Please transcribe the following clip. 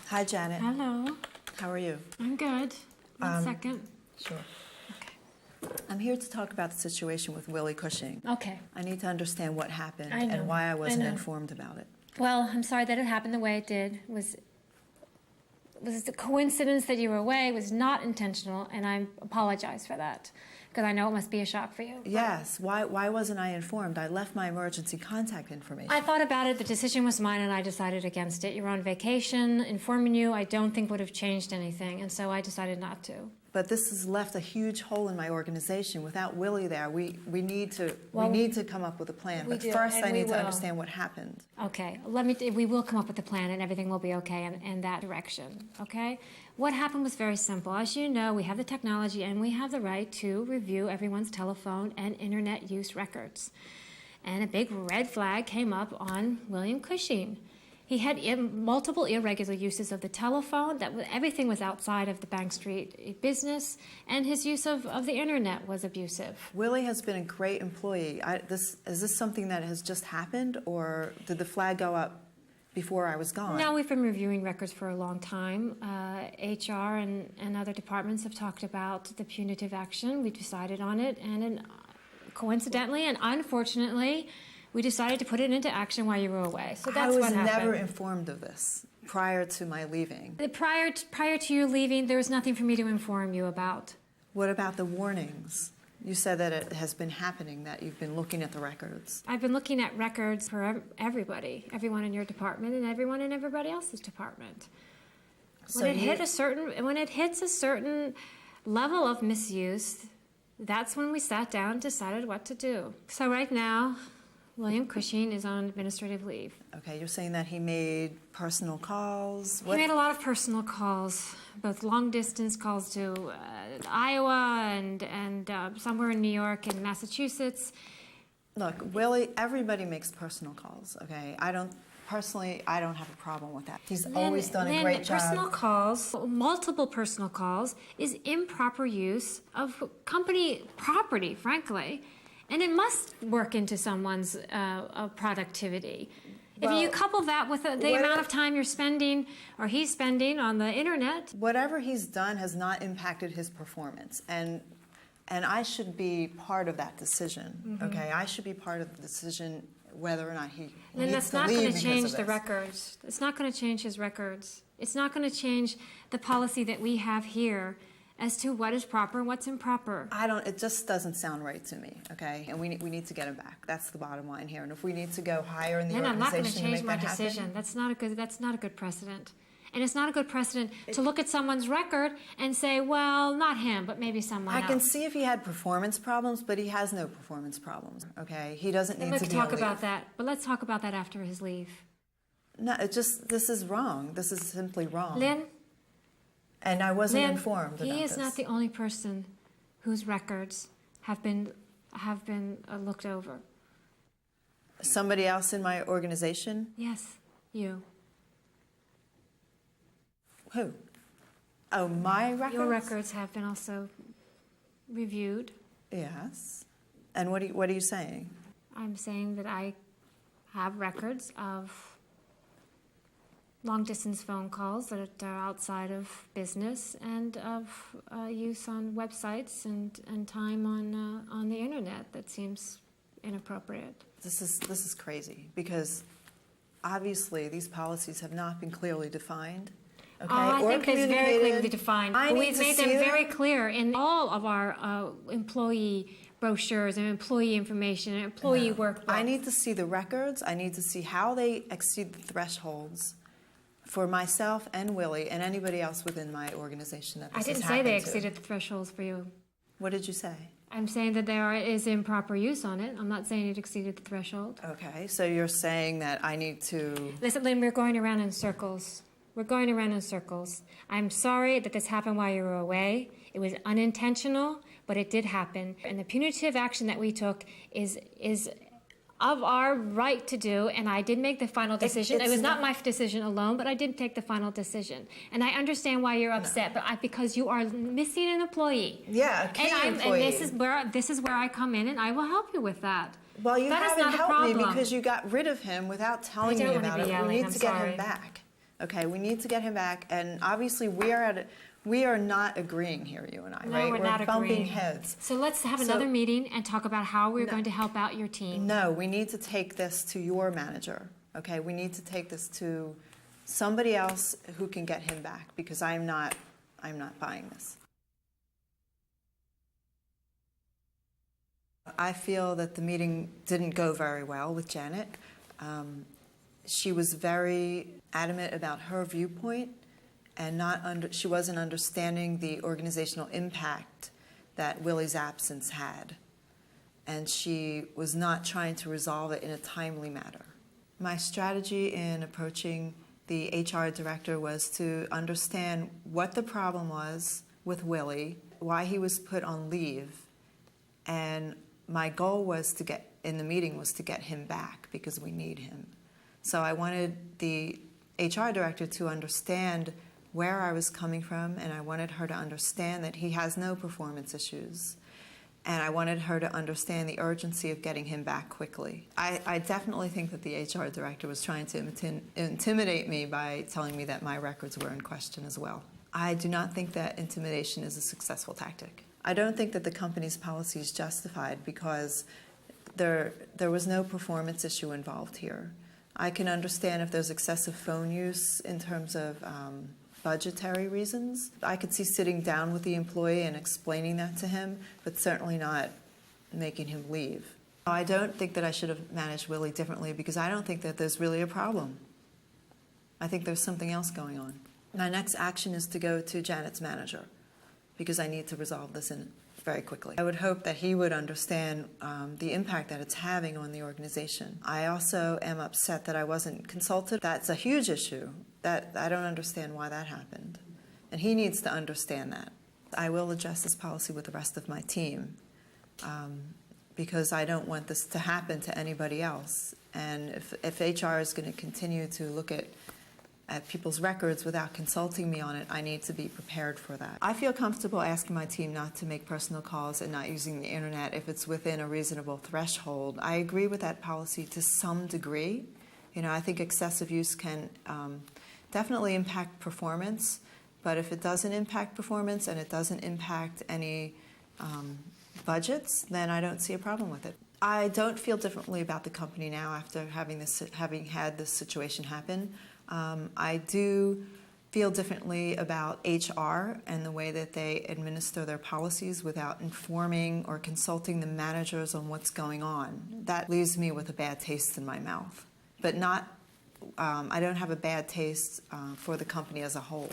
Hi, Janet. Hello. How are you? I'm good. One second. Sure. Okay. I'm here to talk about the situation with Willie Cushing. Okay. I need to understand what happened I know. and why I wasn't know. informed about it. Well, I'm sorry that it happened the way it did. Was the coincidence that you were away was not intentional, and I apologize for that because I know it must be a shock for you. Yes. Why wasn't I informed? I left my emergency contact information. I thought about it. The decision was mine, and I decided against it. You were on vacation. Informing you, I don't think would have changed anything, and so I decided not to. But this has left a huge hole in my organization. Without Willie there, we need to come up with a plan. But first, I need to understand what happened. Okay, we will come up with a plan, and everything will be okay in that direction. Okay, what happened was very simple. As you know, we have the technology, and we have the right to review everyone's telephone and internet use records. And a big red flag came up on William Cushing. He had multiple irregular uses of the telephone. Everything was outside of the Bank Street business, and his use of the internet was abusive. Willie has been a great employee. Is this something that has just happened, or did the flag go up before I was gone? No, we've been reviewing records for a long time. HR and other departments have talked about the punitive action. We decided on it, and coincidentally and unfortunately, we decided to put it into action while you were away. So that's what happened. I was never informed of this prior to my leaving. Prior to your leaving, there was nothing for me to inform you about. What about the warnings? You said that it has been happening, that you've been looking at the records. I've been looking at records for everybody, everyone in your department and everyone in everybody else's department. When it hits a certain level of misuse, that's when we sat down and decided what to do. So right now, William Cushing is on administrative leave. Okay, you're saying that he made personal calls? He made a lot of personal calls, both long-distance calls to Iowa and somewhere in New York and Massachusetts. Look, Willie, everybody makes personal calls, okay? I don't have a problem with that. He's always done a great job. Personal calls, multiple personal calls, is improper use of company property, frankly. And it must work into someone's productivity. If you couple that with the amount of time you're spending, or he's spending on the internet. Whatever he's done has not impacted his performance. And I should be part of that decision, okay? I should be part of the decision whether or not he needs to leave. Then that's not going to change the records. It's not going to change his records. It's not going to change the policy that we have here as to what is proper and what's improper. It just doesn't sound right to me, okay? And we need to get him back. That's the bottom line here. And if we need to go higher in the organization I'm not going to change my decision. Happen, that's not a good precedent. And it's not a good precedent to look at someone's record and say, well, not him, but maybe someone else. I can see if he had performance problems, but he has no performance problems, okay? He doesn't need to be Let's talk about that, but let's talk about that after his leave. No, this is wrong. This is simply wrong. Lynn? And I wasn't informed about this. He is not the only person whose records have been looked over. Somebody else in my organization? Yes, you. Who? Oh, my records? Your records have been also reviewed. Yes. And what are you saying? I'm saying that I have records of long-distance phone calls that are outside of business and of use on websites and time on the internet that seems inappropriate. This is crazy because obviously these policies have not been clearly defined. Okay, I think it's very clearly defined. We've made them very clear in all of our employee brochures and employee information and employee workbooks. I need to see the records. I need to see how they exceed the thresholds for myself and Willie and anybody else within my organization that this I didn't say they exceeded the thresholds for you. What did you say? I'm saying that there is improper use on it. I'm not saying it exceeded the threshold. Okay, so you're saying that I need to... Listen, Lynn, we're going around in circles. We're going around in circles. I'm sorry that this happened while you were away. It was unintentional, but it did happen. And the punitive action that we took is of our right to do, and I did make the final decision. It was not my decision alone, but I did take the final decision. And I understand why you're upset, but because you are missing an employee. Yeah, a key employee. And this is where I come in, and I will help you with that. Well, you that haven't helped me because you got rid of him without telling me about it. We need to get him back. Okay, we need to get him back, and obviously we are not agreeing here, you and I, No, right? we're not bumping agreeing. heads. So let's have another meeting and talk about how we're going to help out your team. No, we need to take this to your manager. Okay, we need to take this to somebody else who can get him back, because I'm not buying this. I feel that the meeting didn't go very well with Janet. She was very adamant about her viewpoint, and she wasn't understanding the organizational impact that Willie's absence had. And she was not trying to resolve it in a timely manner. My strategy in approaching the HR director was to understand what the problem was with Willie, why he was put on leave, and my goal was in the meeting was to get him back because we need him. So I wanted the HR director to understand where I was coming from, and I wanted her to understand that he has no performance issues. And I wanted her to understand the urgency of getting him back quickly. I definitely think that the HR director was trying to intimidate me by telling me that my records were in question as well. I do not think that intimidation is a successful tactic. I don't think that the company's policy is justified because there was no performance issue involved here. I can understand if there's excessive phone use in terms of budgetary reasons. I could see sitting down with the employee and explaining that to him, but certainly not making him leave. I don't think that I should have managed Willie differently because I don't think that there's really a problem. I think there's something else going on. My next action is to go to Janet's manager because I need to resolve this very quickly. I would hope that he would understand the impact that it's having on the organization. I also am upset that I wasn't consulted. That's a huge issue. That I don't understand why that happened. And he needs to understand that. I will address this policy with the rest of my team because I don't want this to happen to anybody else. And if HR is going to continue to look at people's records without consulting me on it, I need to be prepared for that. I feel comfortable asking my team not to make personal calls and not using the internet if it's within a reasonable threshold. I agree with that policy to some degree. You know, I think excessive use can definitely impact performance, but if it doesn't impact performance and it doesn't impact any budgets, then I don't see a problem with it. I don't feel differently about the company now after having had this situation happen. I do feel differently about HR and the way that they administer their policies without informing or consulting the managers on what's going on. That leaves me with a bad taste in my mouth, but I don't have a bad taste for the company as a whole.